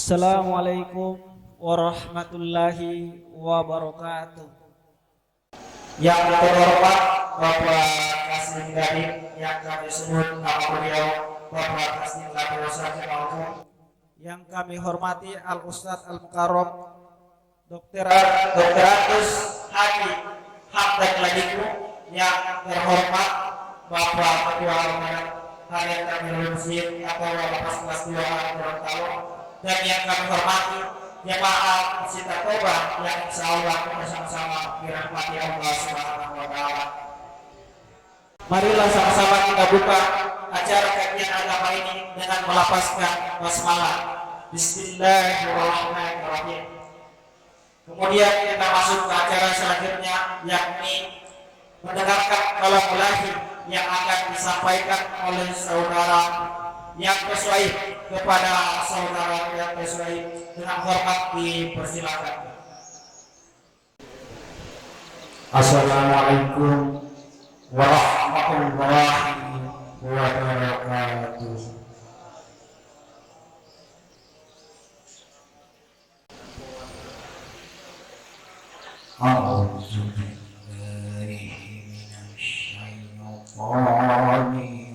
Assalamualaikum warahmatullahi wabarakatuh. Yang terhormat Bapak Kasdim Gadim, yang kami sebut nama beliau Bapak Kasdim Gadim, yang kami hormati Al Ustadz Al Mukarram Dr. Agus Haji Hamdan Ladiku, yang terhormat Bapak Ketua Harian Kamil Muslim atau Lapas kelas 2 Gorontalo, dan yang kami hormati jemaah Masjid Toba yang insyaallah bersama-sama dirahmati Allah Subhanahu wa taala. Marilah sama-sama kita buka acara kajian agama ini dengan melafazkan basmalah. Bismillahirrahmanirrahim. Kemudian kita masuk ke acara selanjutnya, yakni mendengarkan kalam ilahi yang akan disampaikan oleh saudara yang sesuai kepada saudara yang sesuai. Dengan hormat dipersilakan. Assalamualaikum warahmatullahi wabarakatuh. A'udzu billahi minasy syaithanir rajim.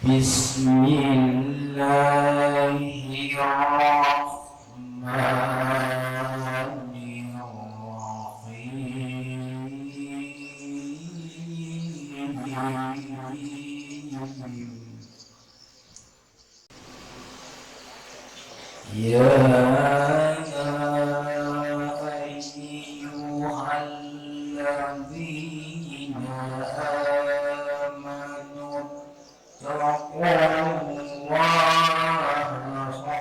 Bismillahirrahmanirrahim. Ya ayyuhalladzina amanu taqullaha haqqa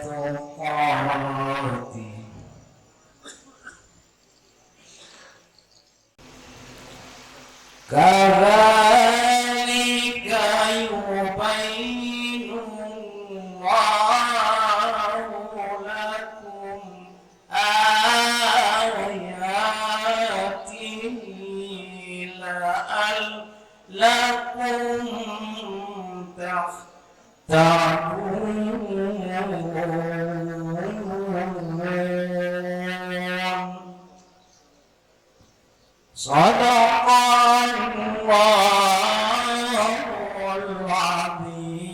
tuqatih kadzalika yubayyinu Allahu lakum ayatihi la'allakum tahtadun. Shadaqallahul adzim.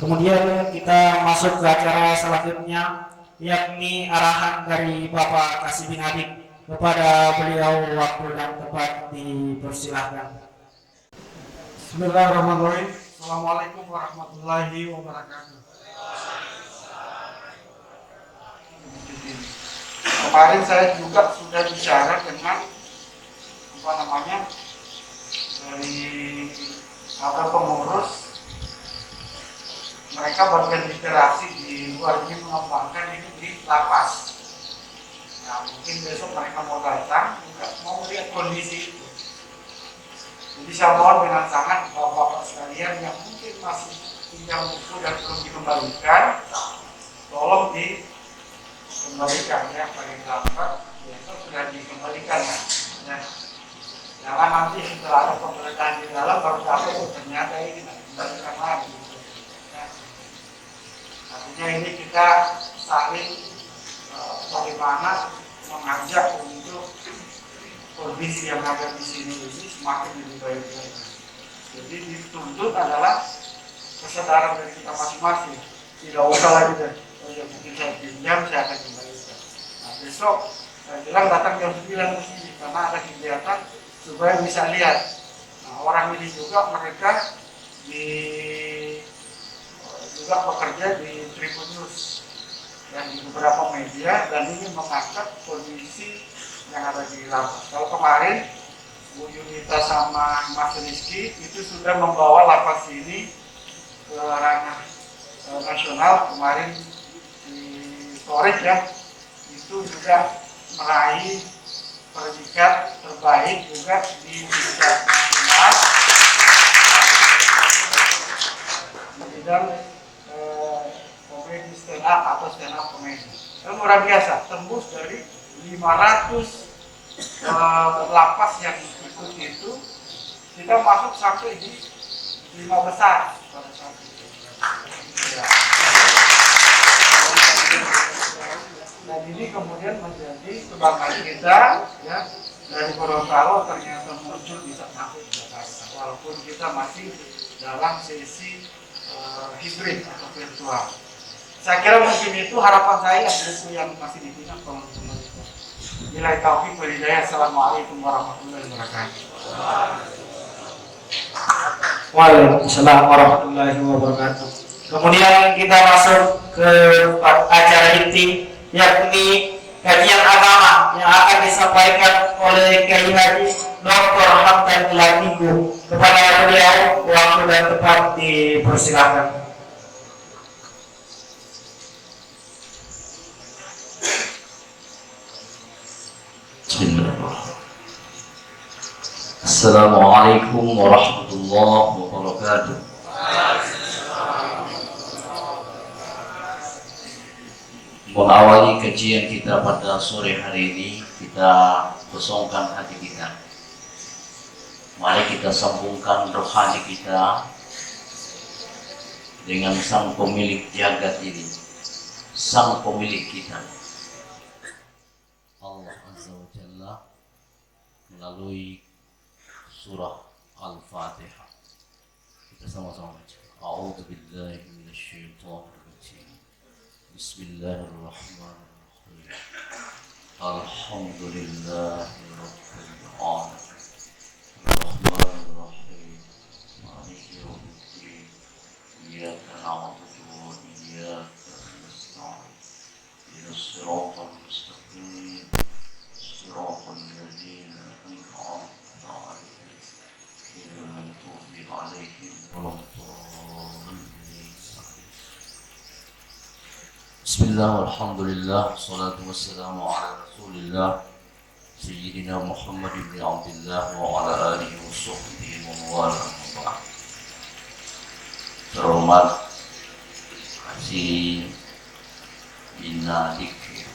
Kemudian kita masuk ke acara selanjutnya, yakni arahan dari Bapak Kasih bin Habib. Kepada beliau waktu dan tempat dipersilahkan. Bismillahirrahmanirrahim. Assalamualaikum warahmatullahi wabarakatuh. Kemarin saya juga sudah bicara dengan dari pengurus, mereka berkonsentrasi di luar ini mengembangkan ini di lapas. Nah, mungkin besok mereka mau datang juga mau lihat kondisi itu. Jadi saya mohon dengan sangat bapak-bapak sekalian yang mungkin masih pinjam buku dan belum dikembalikan, tolong dikembalikan ya, paling lambat besok sudah dikembalikan ya. Nah, jangan nanti setelah ada pemberitaan di dalam baru tahu ternyata ini tidak dikembalikan lagi. Nah, artinya ini kita saling bagaimana mengajak untuk kondisi yang ada di sini ini semakin lebih baik lagi. Jadi dituntut adalah kesadaran dari kita masing-masing. Tidak usah lagi deh, mungkin saya pinjam, saya akan kembalikan. Nah, besok saya bilang datang jam 9 ke sini karena ada kegiatan supaya bisa lihat. Nah, orang ini juga mereka juga bekerja di Tribun News dan di beberapa media, dan ini mengangkat kondisi yang ada di lapas. Kalau kemarin Bu Yunita sama Mas Rizky itu sudah membawa lapas ini ke ranah nasional. Kemarin di Torres ya, itu juga meraih predikat terbaik juga di tingkat nasional di bidang komedi stand up atau stand up komedi. Itu luar biasa, tembus dari 500 lapas yang ikut itu kita masuk sampai di 5 besar pada saat itu. Ya. Dan ini kemudian menjadi kebanggaan kita, ya, dari Gorontalo ternyata muncul bisa sampai di Jakarta, walaupun kita masih dalam sesi hibrid atau virtual. Saya kira mungkin itu harapan saya buku yang masih dibina teman-teman. Nilai taufik wal hidayah. Assalamualaikum warahmatullahi wabarakatuh. Waalaikumsalam warahmatullahi wabarakatuh. Kemudian kita masuk ke acara inti, yakni kajian agama yang akan disampaikan oleh Kiai Haji Dr. Hamdan Latiku. Kepada beliau waktu dan tempat dipersilakan. Bismillahirrahmanirrahim. Assalamualaikum warahmatullahi wabarakatuh. Mengawali kajian kita pada sore hari ini, kita kosongkan hati kita. Mari kita sambungkan rohani kita dengan sang pemilik jagat ini, sang pemilik kita, Allah Azza wa Jalla, melalui surah Al-Fatihah. Kita sama-sama baca. A'udzu billahi minasyaitonir rajim. Bismillahirrahmanirrahim. Alhamdulillahi rabbil alamin. Ar-Rahmanir-Rahim. Maliki yaumiddin. Iyyaka na'budu wa iyyaka nasta'in. Ihdinas siratal mustaqim. Siratal ladzina an'amta 'alaihim ghairil maghdubi 'alaihim waladdallin. Bismillah, alhamdulillah, salatu wassalamu ala rasulillah Sayyidina Muhammad ibn Abdullah wa ala alihi wa sahbihi wa wala. Terhormat Haji Bina Dikri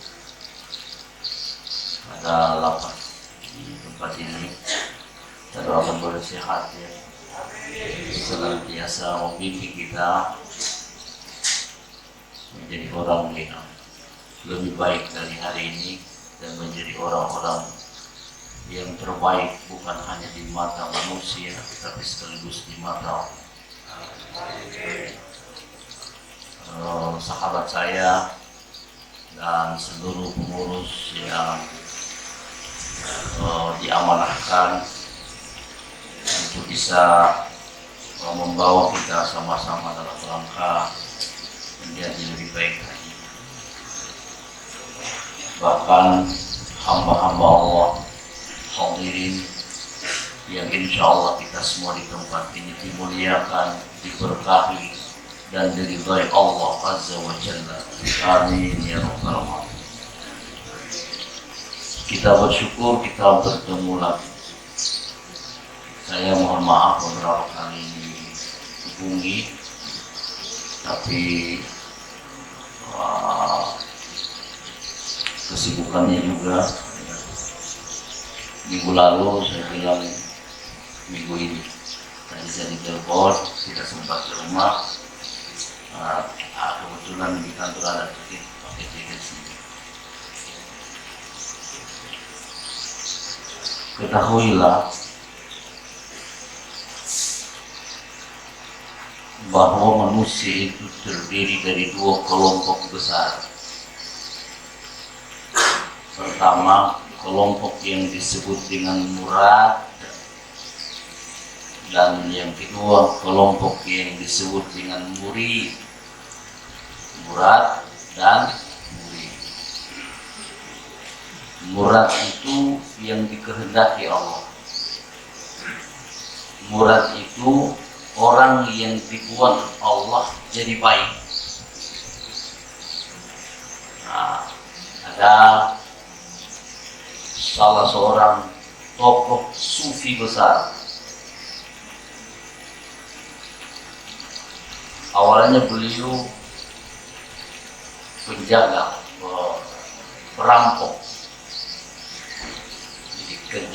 pada lapas di tempat ini, terdoakan bersehat ya, senantiasa membimbing kita menjadi orang yang lebih baik dari hari ini dan menjadi orang-orang yang terbaik bukan hanya di mata manusia tapi sekaligus di mata sahabat saya dan seluruh pengurus yang diamanahkan untuk bisa membawa kita sama-sama dalam rangka menjadi lebih baik lagi. Bahkan hamba-hamba Allah hadirin yang insya Allah kita semua di tempat ini dimuliakan, diberkahi dan diridhai Allah Azza wa Jalla. Amin ya rabbal alamin. Kita bersyukur kita bertemu lagi. Saya mohon maaf beberapa kali dihubungi, tapi kesibukannya juga. Minggu lalu saya bilang minggu ini tadi saya ditelepon, tidak sempat ke rumah. Kebetulan di kantor ada tiket, pakai tiket sini. Ketahuilah bahwa manusia itu terdiri dari dua kelompok besar. Pertama, kelompok yang disebut dengan murad, dan yang kedua kelompok yang disebut dengan murid. Murad dan murid. Murad itu yang dikehendaki Allah. Murad itu orang yang dibuat Allah jadi baik. Nah, ada salah seorang tokoh sufi besar. Awalnya beliau penjaga, perampok.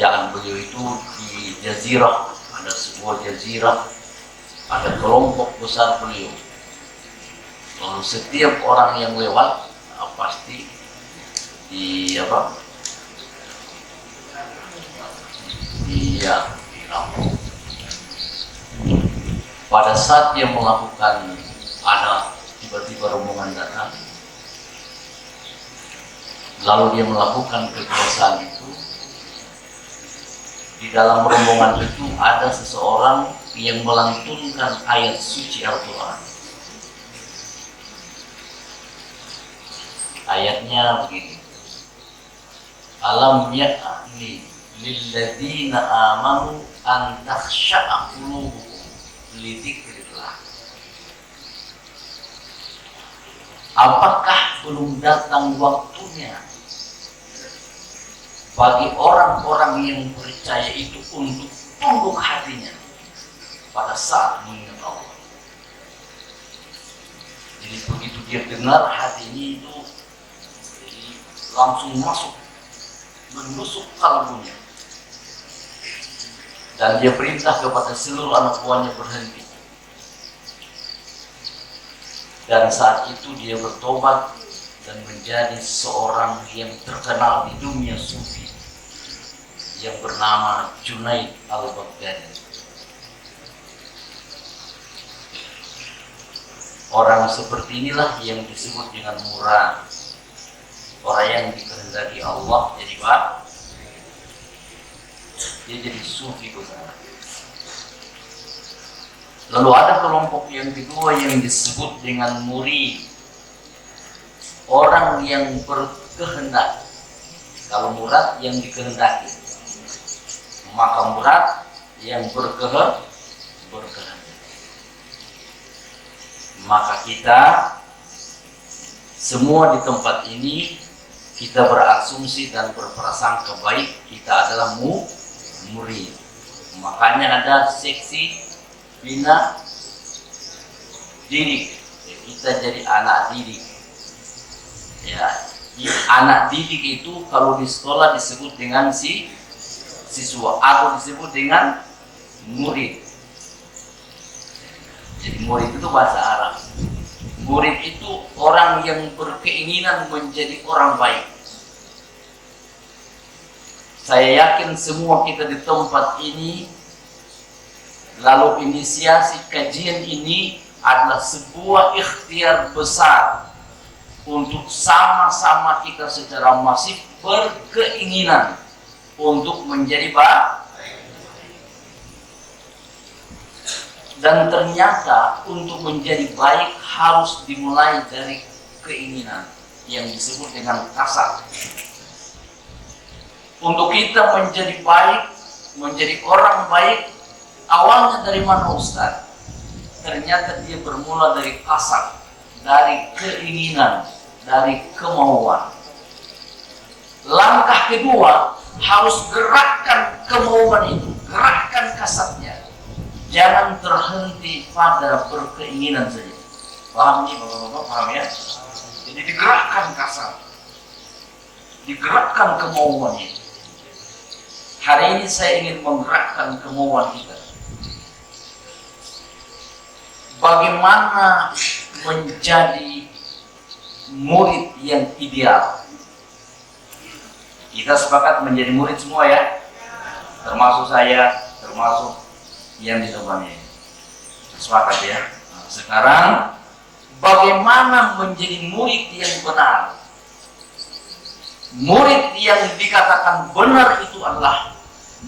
Kerjaan beliau itu di jazirah, ada sebuah jazirah, ada kelompok besar beliau. Lalu setiap orang yang lewat pasti dirampok. Pada saat dia melakukan, ada tiba-tiba rombongan datang, lalu dia melakukan kekuasaan itu. Di dalam rombongan itu ada seseorang yang melantunkan ayat suci Al-Quran. Ayatnya begini: Alam ya'ni lilladzina amanu an takhsha'a qulubuhum li dzikrillah. Apakah belum datang waktunya bagi orang-orang yang percaya itu untuk tunduk hatinya pada saat mengingat Allah? Jadi begitu dia dengar, hatinya itu langsung masuk, menusuk kalbunya, dan dia perintah kepada seluruh anak buahnya berhenti. Dan saat itu dia bertobat dan menjadi seorang yang terkenal di dunia sufi yang bernama Junaid al-Baghdadi. Orang seperti inilah yang disebut dengan murad. Orang yang dikehendaki Allah jadi baik, dia jadi sufi besar. Lalu ada kelompok yang kedua yang disebut dengan murid, orang yang berkehendak. Kalau murad yang dikehendaki, maka murad yang berkehendak. Maka kita semua di tempat ini, kita berasumsi dan berprasangka baik kita adalah murid. Makanya ada seksi bina didik, kita jadi anak didik. Ya, anak didik itu kalau di sekolah disebut dengan siswa atau disebut dengan murid. Jadi murid itu bahasa Arab. Murid itu orang yang berkeinginan menjadi orang baik. Saya yakin semua kita di tempat ini, lalu inisiasi kajian ini adalah sebuah ikhtiar besar untuk sama-sama kita secara masif berkeinginan untuk menjadi baik. Dan ternyata untuk menjadi baik harus dimulai dari keinginan yang disebut dengan kasat. Untuk kita menjadi baik, menjadi orang baik, awalnya dari mana Ustaz? Ternyata dia bermula dari kasat, dari keinginan, dari kemauan. Langkah kedua, harus gerakkan kemauan itu, gerakkan kasatnya. Jangan terhenti pada berkeinginan saja. Paham nih Bapak-bapak, paham ya? Jadi digerakkan kasat, digerakkan kemauan itu. Hari ini saya ingin menggerakkan kemauan kita. Bagaimana menjadi murid yang ideal? Kita sepakat menjadi murid semua ya, termasuk saya, termasuk yang di depannya. Sepakat ya. Nah, sekarang bagaimana menjadi murid yang benar? Murid yang dikatakan benar itu adalah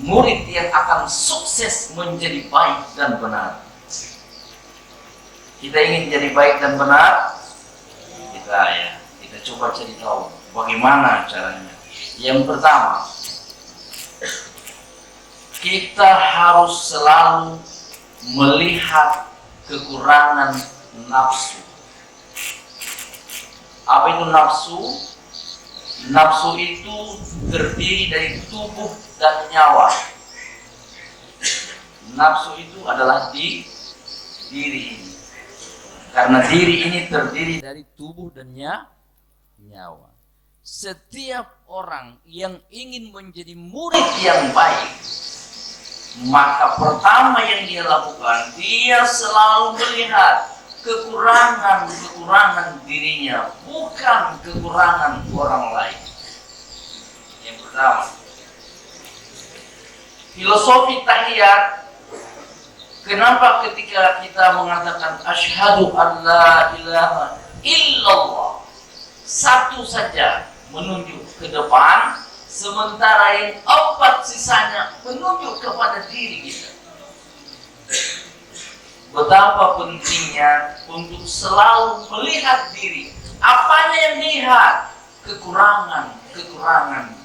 murid yang akan sukses menjadi baik dan benar. Kita ingin jadi baik dan benar, kita coba cari tahu bagaimana caranya. Yang pertama, kita harus selalu melihat kekurangan nafsu. Apa itu nafsu? Nafsu itu terdiri dari tubuh dan nyawa. Nafsu itu adalah di diri ini. Karena diri ini terdiri dari tubuh dan nyawa. setiap orang yang ingin menjadi murid yang baik, maka pertama yang dia lakukan, dia selalu melihat kekurangan dirinya, bukan kekurangan orang lain. Yang pertama, filosofi tahiyat. Kenapa ketika kita mengatakan asyhadu an la ilaha illallah, satu saja menunjuk ke depan, sementara yang 4 sisanya menunjuk kepada diri kita. Betapa pentingnya untuk selalu melihat diri. Apanya yang dilihat? Kekurangan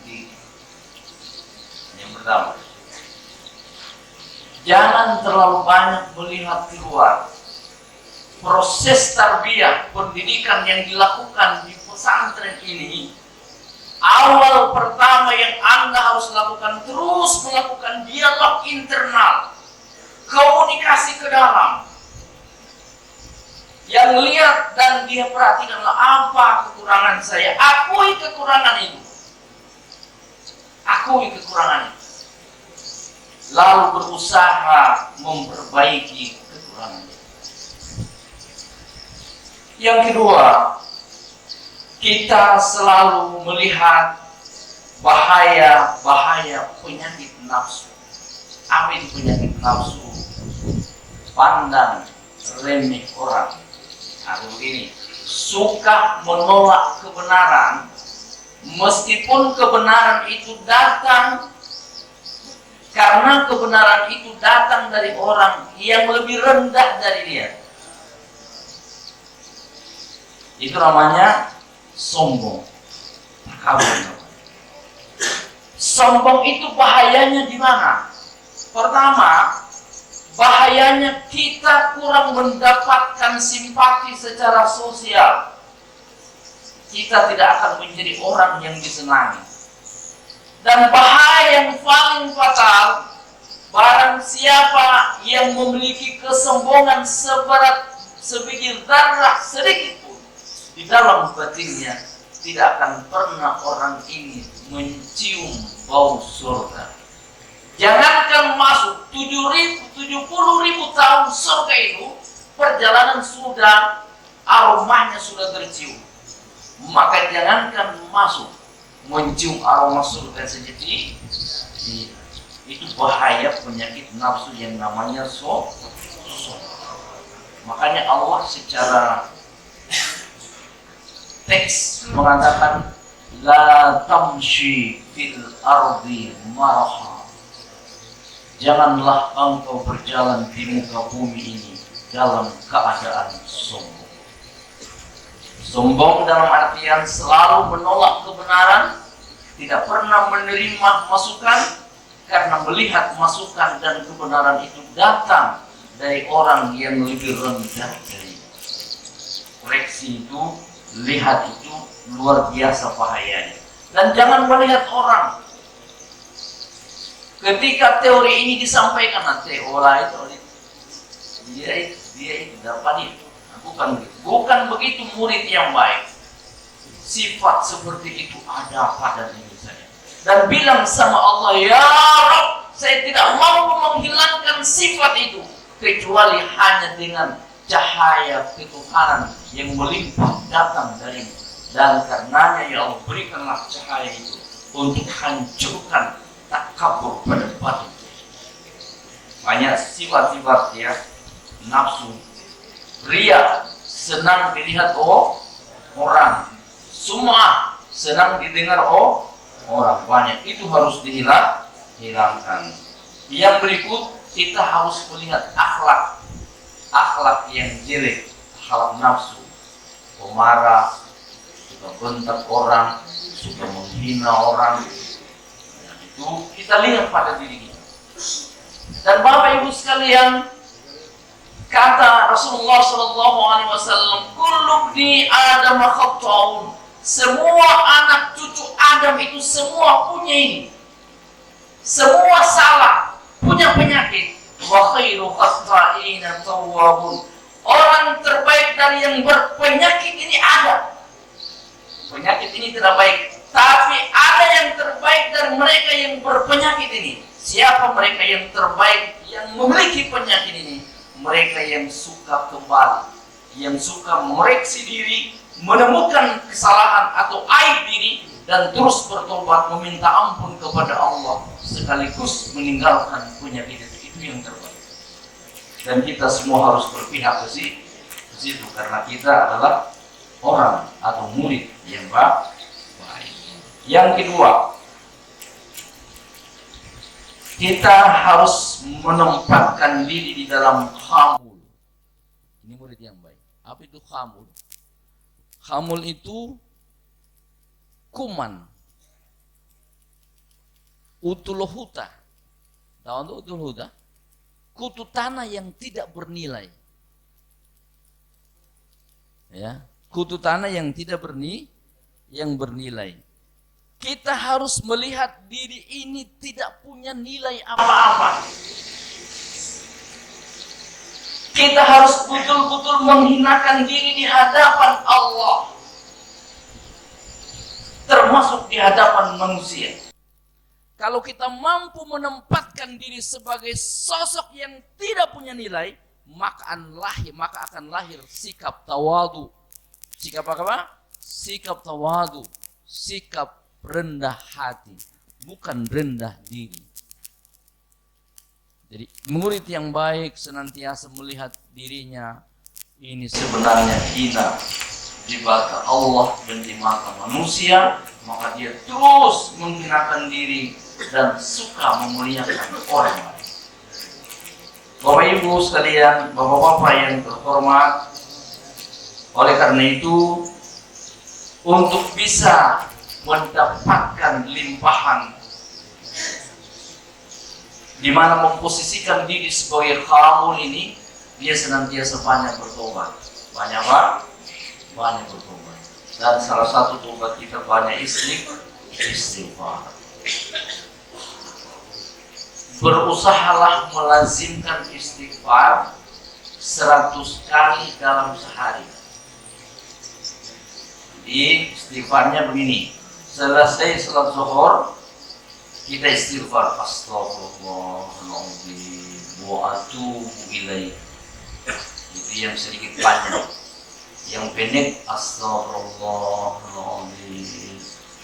diri. Yang pertama, jangan terlalu banyak melihat keluar. Proses tarbiyah, pendidikan yang dilakukan di pesantren ini, awal pertama yang Anda harus lakukan, terus melakukan dialog internal, komunikasi ke dalam. Yang lihat dan dia perhatikanlah apa kekurangan saya. Akui kekurangan itu. Akui kekurangan itu. Lalu berusaha memperbaiki kekurangan itu. Yang kedua, kita selalu melihat bahaya penyakit nafsu. Apa itu penyakit nafsu? Pandang remeh orang. Atau begini, suka menolak kebenaran, meskipun kebenaran itu datang, karena kebenaran itu datang dari orang yang lebih rendah dari dia. Itu namanya sombong. Sombong itu bahayanya di mana? Pertama, bahayanya kita kurang mendapatkan simpati secara sosial. Kita tidak akan menjadi orang yang disenangi. Dan bahaya yang paling fatal, barang siapa yang memiliki kesombongan sebiji darah sedikit pun di dalam batinnya, tidak akan pernah orang ini mencium bau surga. Jangankan masuk 70.000 tahun surga itu, perjalanan sudah, aromanya sudah tercium. Maka jangankan masuk, mencium aroma surga saja itu bahaya penyakit nafsu yang namanya sombong. Makanya Allah secara teks mengatakan la tamshi fil ardi maraha. Janganlah engkau berjalan di muka bumi ini dalam keadaan sombong. Sombong dalam artian selalu menolak kebenaran, tidak pernah menerima masukan, karena melihat masukan dan kebenaran itu datang dari orang yang lebih rendah dari. Koreksi itu, lihat itu luar biasa bahayanya. Dan jangan melihat orang. Ketika teori ini disampaikan, nanti dia itu dapat itu. Bukan begitu murid yang baik. Sifat seperti itu ada pada diri saya. Dan bilang sama Allah, ya Rabb, saya tidak mau menghilangkan sifat itu kecuali hanya dengan cahaya ketuhanan yang melimpah datang darimu. Dan karenanya ya Allah, berikanlah cahaya itu untuk hancurkan takabur pada batin. Banyak sifat-sifat ya, nafsu, ria, senang dilihat orang, semua senang didengar orang, banyak itu harus dihilangkan. Yang berikut, kita harus melihat akhlak yang jelek, akhlak nafsu, pemarah, suka bentak orang, suka menghina orang. Itu kita lihat pada diri kita. Dan Bapak Ibu sekalian, kata Rasulullah SAW, kullu bni Adam khata'un. Semua anak cucu Adam itu semua punya ini. Semua salah, punya penyakit. Wa khairu khata'ina tawwabun. Orang terbaik dari yang berpenyakit ini Adam. penyakit ini tidak baik. Tapi ada yang terbaik dari mereka yang berpenyakit ini. Siapa mereka yang terbaik yang memiliki penyakit ini? Mereka yang suka kembali, yang suka mereksi diri, menemukan kesalahan atau aib diri, dan terus bertobat meminta ampun kepada Allah, sekaligus meninggalkan penyakit itu yang terbaik. Dan kita semua harus berpihak ke situ, karena kita adalah orang atau murid yang baik. Yang kedua, kita harus menempatkan diri di dalam khamul. Ini murid yang baik. Apa itu khamul? Khamul itu kuman, utuluhuta. Tahu utuluhuta? Kutu tanah yang tidak bernilai. Ya, kutu tanah yang tidak bernilai. Kita harus melihat diri ini tidak punya nilai apa-apa. Kita harus betul-betul menghinakan diri di hadapan Allah, termasuk di hadapan manusia. Kalau kita mampu menempatkan diri sebagai sosok yang tidak punya nilai, maka akan lahir sikap tawadu. Sikap apa? Sikap tawadu, sikap rendah hati, bukan rendah diri. Jadi murid yang baik senantiasa melihat dirinya ini sebenarnya hina di mata Allah dan di mata manusia, maka dia terus menghinakan diri dan suka memuliakan orang lain. Bapak Ibu sekalian, Bapak-bapak yang terhormat, oleh karena itu untuk bisa mendapatkan limpahan di mana memposisikan diri sebagai khamul ini, dia senantiasa banyak bertobat. Banyak apa? Banyak bertobat. Dan salah satu tobat kita banyak istighfar. Berusahalah melazimkan istighfar 100 kali dalam sehari. Jadi istighfarnya begini. Selesai salat zuhur, kita istighfar astaghfirullahaladzim wa atubu ilaih. Itu yang sedikit panjang. Yang pendek astaghfirullahaladzim,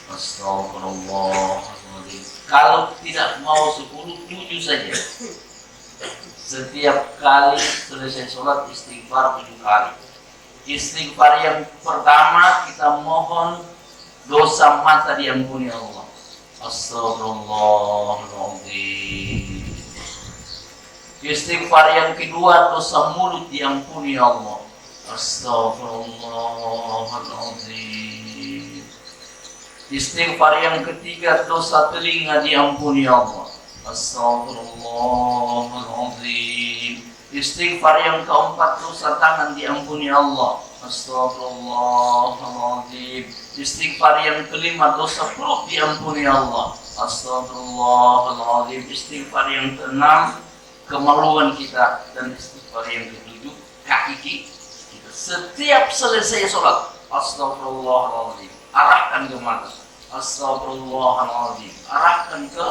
astaghfirullahaladzim. Kalau tidak mau 10, 7 saja. Setiap kali selesai sholat istighfar 7 kali. Istighfar yang pertama kita mohon dosa mata diampuni Allah. Astagfirullahaladzim. Istighfar yang kedua dosa mulut diampuni Allah. Astagfirullahaladzim. Istighfar yang ketiga dosa telinga diampuni Allah. Astagfirullahaladzim. Istighfar yang keempat dosa tangan diampuni Allah. Astagfirullahaladzim. Istighfar yang kelima dosa perut diampuni Allah. Astagfirullahaladzim. Istighfar yang keenam kemaluan kita. Dan istighfar yang ketujuh kaki kita. Setiap selesai sholat, astagfirullahaladzim, arahkan ke mata. Astagfirullahaladzim, arahkan ke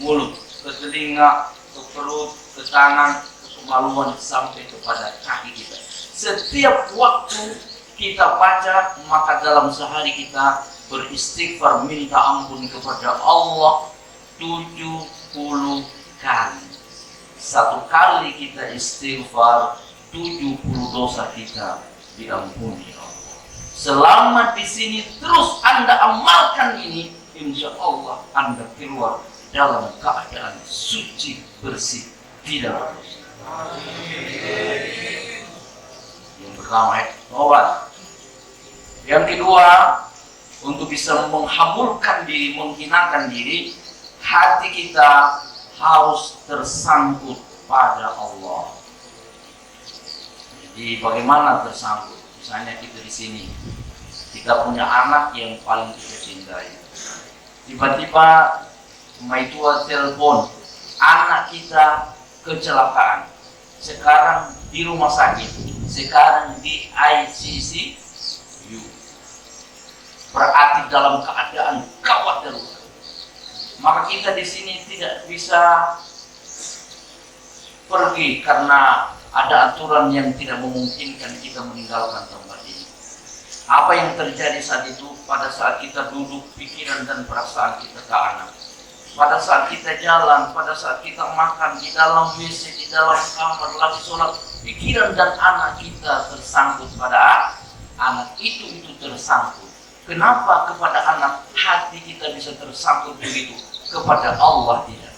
mulut, ke telinga, ke perut, ke tangan, ke kemaluan sampai kepada kaki kita. Setiap waktu kita baca, maka dalam sehari kita beristighfar minta ampun kepada Allah 70 kali. Satu kali kita istighfar, 70 dosa kita diampuni Allah. Selama di sini terus Anda amalkan ini, insya Allah Anda keluar dalam keadaan suci, bersih, tidak berdosa. Yang pertama, tobat. Yang kedua, untuk bisa menghamulkan diri, menghinakan diri, hati kita harus tersangkut pada Allah. Jadi bagaimana tersangkut? Misalnya kita di sini, kita punya anak yang paling kita cintai. Tiba-tiba maitua telepon, anak kita kecelakaan. Sekarang di rumah sakit, sekarang di ICU. berarti dalam keadaan gawat darurat. Maka kita di sini tidak bisa pergi karena ada aturan yang tidak memungkinkan kita meninggalkan tempat ini. Apa yang terjadi saat itu, pada saat kita duduk, pikiran dan perasaan kita ke anak. Pada saat kita jalan, pada saat kita makan, di dalam WC, di dalam kamar, lagi sholat, pikiran dan anak kita tersangkut pada anak itu tersangkut. Kenapa kepada anak hati kita bisa tersangkut begitu, kepada Allah tidak?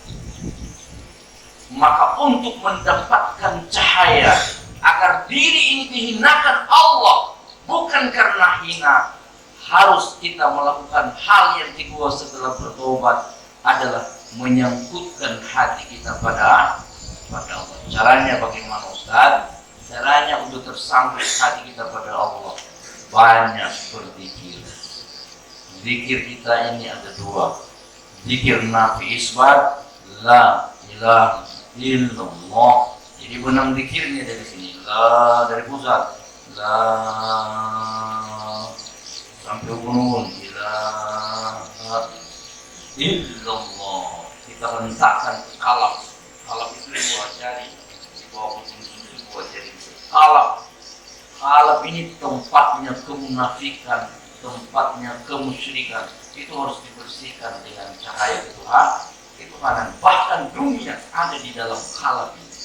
Maka untuk mendapatkan cahaya agar diri ini dihinakan Allah, bukan karena hina, harus kita melakukan hal yang kedua setelah bertobat, adalah menyangkutkan hati kita pada Allah. Caranya bagaimana Ustaz? Caranya untuk tersangkut hati kita pada Allah, banyak berzikir. Zikir kita ini ada dua. Zikir nafi isbat, la ilaha illallah. Jadi benang zikirnya dari sini, la dari pusat, la sampai gunung, ilaha illallah. Kita hentakkan kalab. Kalab itu dua jari, di bawah ujung itu dua jari. Kalab ini tempatnya kemunafikan, tempatnya kemusyrikan. Itu harus dibersihkan dengan cahaya ketuhanan. Bahkan dunia ada di dalam kalab ini.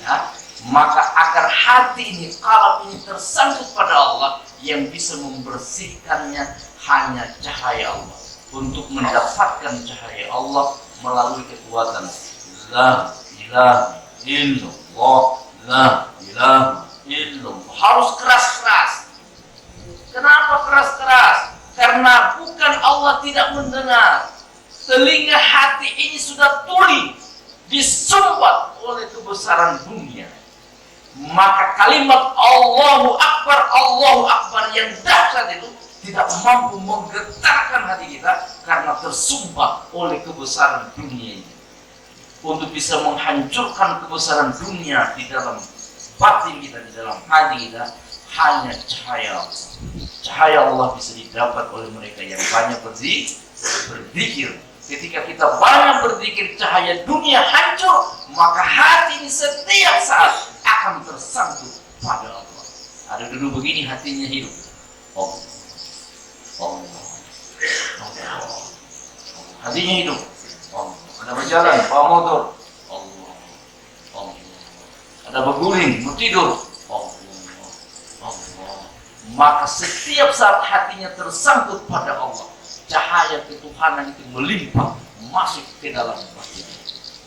Ya, maka agar hati ini, kalab ini tersangkut pada Allah, yang bisa membersihkannya hanya cahaya Allah. Untuk mendapatkan cahaya Allah melalui kekuatan la ilaha illallah, la ilaha illallah. Harus keras-keras. Kenapa keras-keras? Karena bukan Allah tidak mendengar. Telinga hati ini sudah tuli, disumbat oleh kebesaran dunia. Maka kalimat Allahu Akbar yang dahsyat itu tidak mampu menggetarkan hati kita karena tersumbat oleh kebesaran dunia ini. Untuk bisa menghancurkan kebesaran dunia di dalam batin kita, di dalam hati kita, hanya cahaya Allah. Cahaya Allah bisa didapat oleh mereka yang banyak berzikir. Ketika kita banyak berzikir, cahaya dunia hancur, maka hati ini setiap saat akan tersangkut pada Allah. Ada dulu begini hatinya hidup. Allah. Hatinya hidup. Ada berjalan, bawa motor. Allah. Ada berguling, bertidur. Allah. Maka setiap saat hatinya tersangkut pada Allah, cahaya ketuhanan itu melimpah masuk ke dalam batinnya.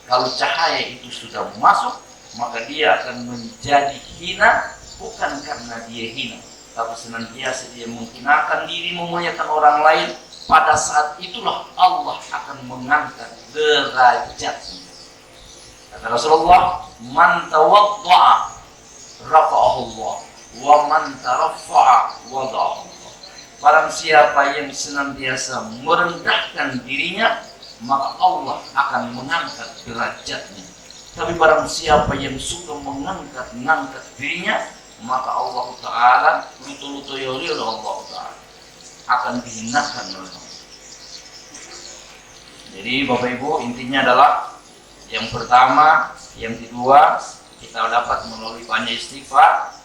Kalau cahaya itu sudah masuk, maka dia akan menjadi hina, bukan karena dia hina, tapi senantiasa dia menghinakan diri, memuliakan orang lain. Pada saat itulah Allah akan mengangkat derajatnya. Kata Rasulullah, man tawadda'a rafa'ahu Allah, wa man taraffa'a wada'ahu Allah. Barang siapa yang senantiasa merendahkan dirinya, maka Allah akan mengangkat derajatnya. Tapi barang siapa yang suka mengangkat dirinya, maka Allah Ta'ala lutu-lutu yoli oleh Allah Ta'ala akan dihinakan oleh Allah. Jadi Bapak Ibu, intinya adalah yang pertama, yang kedua, kita dapat melalui banyak istighfar,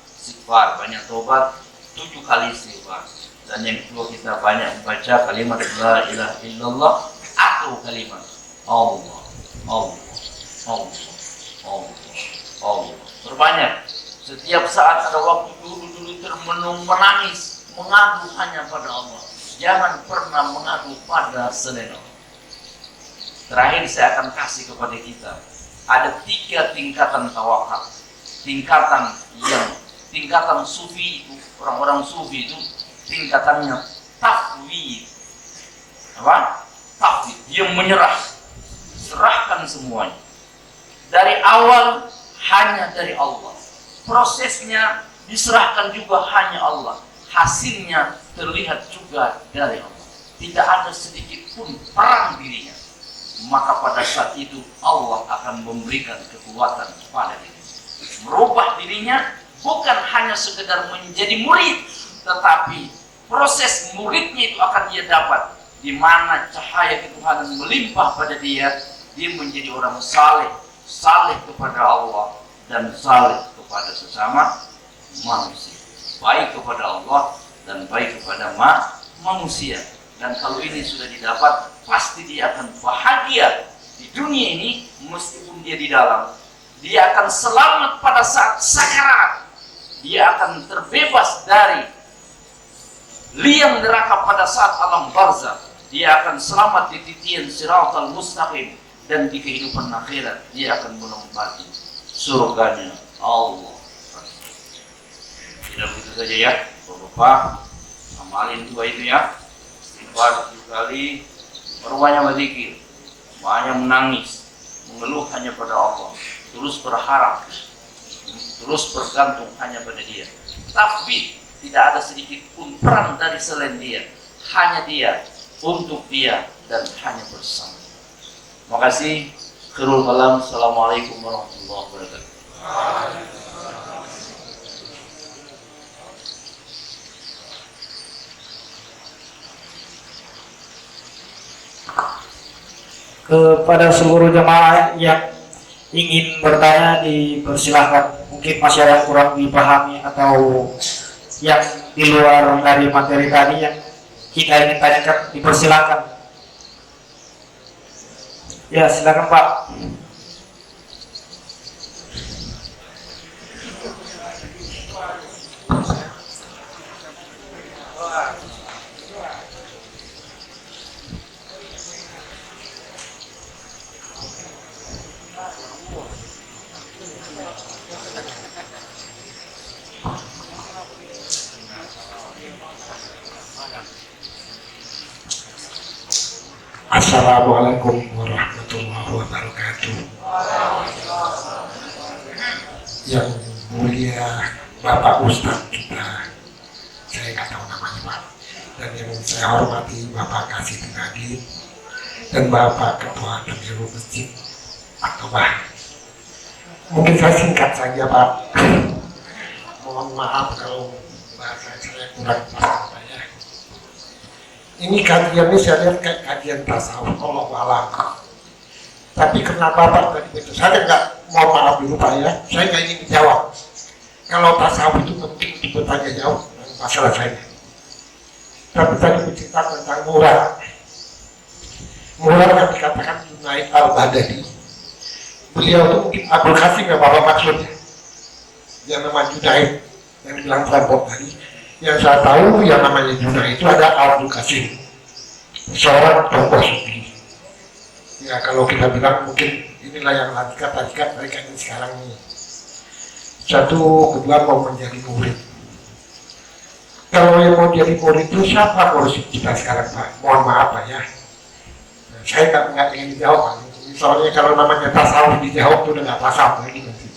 banyak tobat, 7 kali istighfar. Dan yang kedua, kita banyak membaca kalimat la ilaha illallah atau kalimat Allah. Berbanyak. Setiap saat ada waktu dulu termenung menangis, mengadu hanya pada Allah. Jangan pernah mengadu pada selain Allah. Terakhir saya akan kasih kepada kita, ada 3 tingkatan tawakal. Tingkatan sufi itu, orang-orang sufi itu tingkatannya tafwid. Apa? Tafwid, dia menyerah, serahkan semuanya. Dari awal hanya dari Allah. Prosesnya diserahkan juga hanya Allah. Hasilnya terlihat juga dari Allah. Tidak ada sedikit pun perang dirinya. Maka pada saat itu Allah akan memberikan kekuatan kepada dirinya. Merubah dirinya bukan hanya sekedar menjadi murid, tetapi proses muridnya itu akan dia dapat, di mana cahaya ketuhanan melimpah pada dia menjadi orang saleh, saleh kepada Allah dan saleh kepada sesama manusia, baik kepada Allah dan baik kepada manusia. Dan kalau ini sudah didapat, pasti dia akan bahagia di dunia ini meskipun dia di dalam. Dia akan selamat pada saat sakarat. Dia akan terbebas dari liang neraka pada saat alam barzakh. Dia akan selamat di titian siratal mustaqim, dan di kehidupan akhirat dia akan menempati surganya Allah. Tidak begitu saja ya, Bapak, amalin dua itu ya. Istighfar 7 kali, banyak berzikir, banyak menangis, mengeluh hanya pada Allah, terus berharap, terus bergantung hanya pada Dia. Tapi tidak ada sedikit pun peran dari selain Dia, hanya Dia, untuk Dia, dan hanya bersama. Terima kasih. Khairul kalam. Assalamualaikum warahmatullahi wabarakatuh. Kepada seluruh jemaah yang ingin bertanya dipersilahkan. Mungkin masih ada yang kurang dipahami atau yang di luar dari materi tadi yang kita ingin tanyakan, dipersilahkan. Ya, silakan Pak. Assalamualaikum warahmatullahi wabarakatuh. Yang mulia Bapak Ustadz kita, saya nggak tahu namanya Pak, dan yang saya hormati Bapak Kasih Nadiem dan Bapak Ketua Pengurus Masjid Akbar. Mungkin saya singkat saja Pak. Mohon maaf kalau bahasa saya kurang pas. Ini kajian ini saya lihat kayak kajian tasawuf, Allah alam. Tapi kenapa Bapak tadi begitu? Saya nggak, mohon maaf dulu Pak ya, saya nggak ingin dijawab. Kalau tasawuf itu penting untuk bertanya jawab masalah saya. Tapi tadi bercerita tentang murad. Murad yang dikatakan Junaid al-Baghdadi. Beliau itu mungkin Abdul Qasim ya Bapak maksudnya. Yang namanya Junaid yang bilang perampok tadi. Yang saya tahu yang namanya Junaid itu ada Abdul Qasim, seorang tokoh sufi. Ya kalau kita bilang mungkin inilah yang tarikat mereka ini sekarang ini. Satu, kedua mau menjadi murid. Kalau yang mau jadi murid itu siapa murid kita sekarang Pak? Mohon maaf Pak ya. Nah, saya nggak ingin dijawab Pak. Soalnya kalau namanya tasawuf dijawab itu udah nggak tasawuf lagi nanti.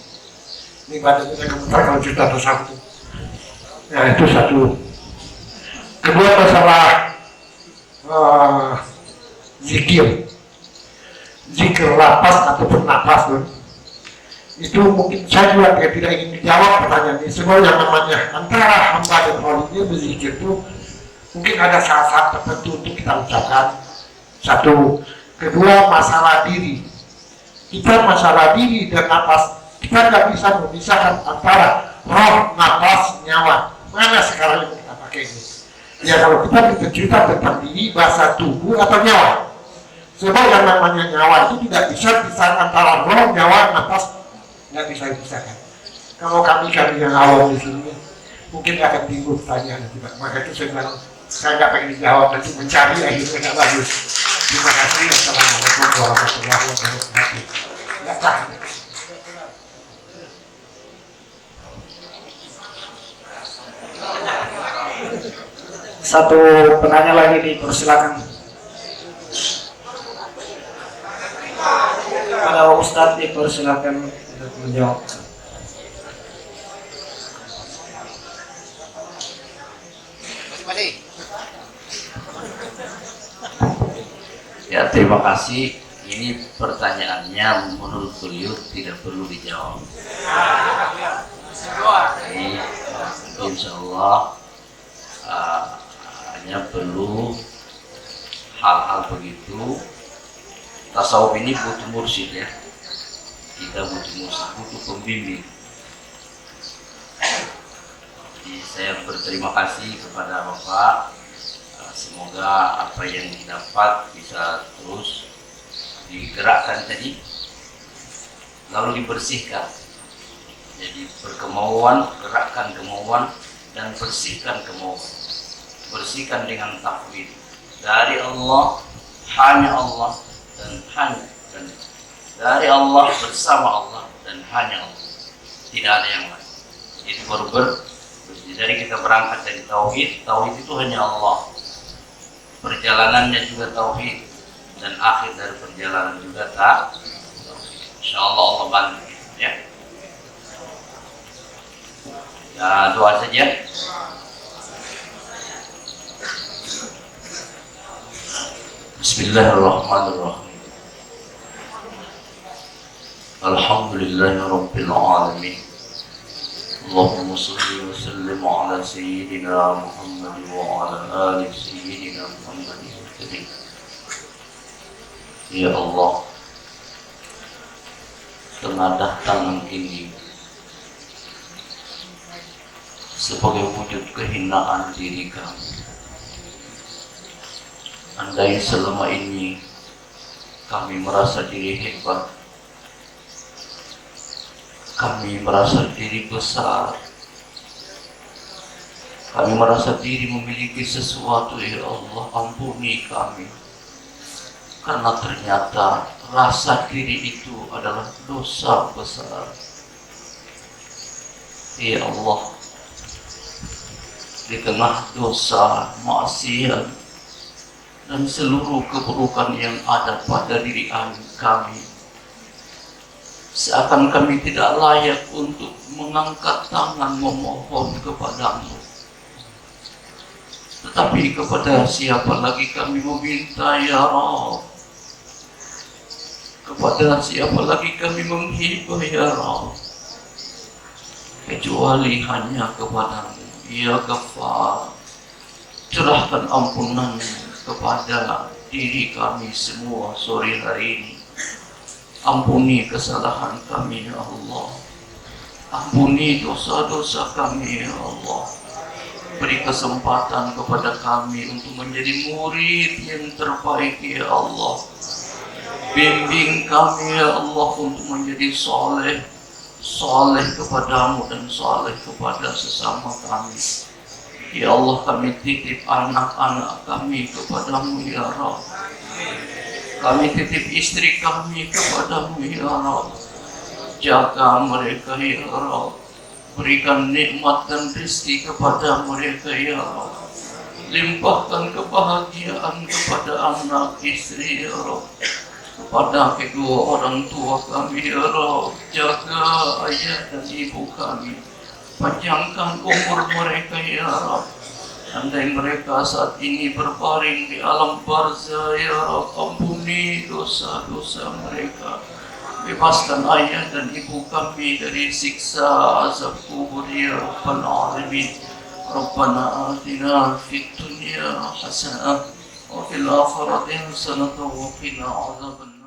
Ini badannya saya komentar kalau cerita tasawuf itu. Nah itu satu. Kedua masalah zikir lapas ataupun napas itu mungkin saya juga tidak ingin dijawab pertanyaan ini. Semua yang namanya antara hamba dan walinya berzikir itu mungkin ada saat-saat tertentu untuk kita ucapkan. Satu. Kedua masalah diri. Kita masalah diri dan napas, kita nggak bisa memisahkan antara roh, napas, nyawa. Mana sekarang yang kita pakai ini? Ya kalau kita bercerita tentang diri, bahasa tubuh atau nyawa. Sebab yang namanya nyawa itu tidak bisa dipisahkan antara roh, nyawa, nafas, nggak bisa dipisahkan. Kalau kami yang awam di sini, mungkin akan timbul pertanyaan juga. Maka itu saya bilang, saya nggak pengen dijawab nanti mencari akhirnya nggak bagus. Terima kasih. Assalamualaikum warahmatullahi wabarakatuh. Nggak tahan. Satu penanya lagi dipersilakan. Kalau Ustadz dipersilakan untuk menjawab. Ya terima kasih. Ini pertanyaannya menurut beliau tidak perlu dijawab. Jadi, insya Allah Makanya perlu hal-hal begitu. Tasawuf ini butuh mursyid ya. Kita butuh mursyid, butuh pembimbing. Jadi saya berterima kasih kepada Bapak. Semoga apa yang didapat bisa terus digerakkan tadi, lalu dibersihkan. Jadi berkemauan, gerakkan kemauan, dan bersihkan kemauan. Bersihkan dengan tauhid dari Allah, hanya Allah, dan hanya dan dari Allah, bersama Allah, dan hanya Allah. Tidak ada yang lain. Itu baru jadi kita berangkat dari tauhid. Tauhid itu hanya Allah. Perjalanannya juga tauhid, dan akhir dari perjalanan juga tauhid. Insyaallah Allah bantu ya. Ya, doa saja. Bismillahirrahmanirrahim. Alhamdulillahirabbil alamin. Allahumma shalli wa sallim ala sayyidina Muhammad wa ala ali sayyidina Muhammad. Ya Allah, tenadah tangan ini sebagai wujud kehinaan diri kami. Andai selama ini kami merasa diri hebat, kami merasa diri besar, kami merasa diri memiliki sesuatu, ya Allah, ampuni kami. Karena ternyata rasa diri itu adalah dosa besar. Ya Allah, di tengah dosa, maksiat, dan seluruh keburukan yang ada pada diri kami, seakan kami tidak layak untuk mengangkat tangan memohon kepadamu. Tetapi kepada siapa lagi kami meminta, ya Rabb? Kepada siapa lagi kami menghibah, ya Rabb? Kecuali hanya kepadamu, ya Ghaffar. Curahkan ampunan kepada diri kami semua sore hari ini. Ampuni kesalahan kami, ya Allah. Ampuni dosa-dosa kami, ya Allah. Beri kesempatan kepada kami untuk menjadi murid yang terbaik, ya Allah. Bimbing kami, ya Allah, untuk menjadi soleh kepadamu dan soleh kepada sesama kami. Ya Allah, kami titip anak-anak kami kepadamu, ya Rabb. Kami titip istri kami kepadamu, ya Rabb. Jaga mereka, ya Rabb. Berikan nikmat dan rezeki kepada mereka, ya Rabb. Limpahkan kebahagiaan kepada anak istri, ya Rabb. Kepada kedua orang tua kami, ya Rabb. Jaga ayah dan ibu kami. Panjangkan umur mereka, ya Rabb. Andai mereka saat ini berbaring di alam barzah, ya Rabb, ampuni dosa-dosa mereka. Bebaskan ayah dan ibu kami dari siksa azab kubur, ya Rabbal Alamin. Rabbana atina fid dunya hasanah wa fil akhirati hasanah wa qina adzaban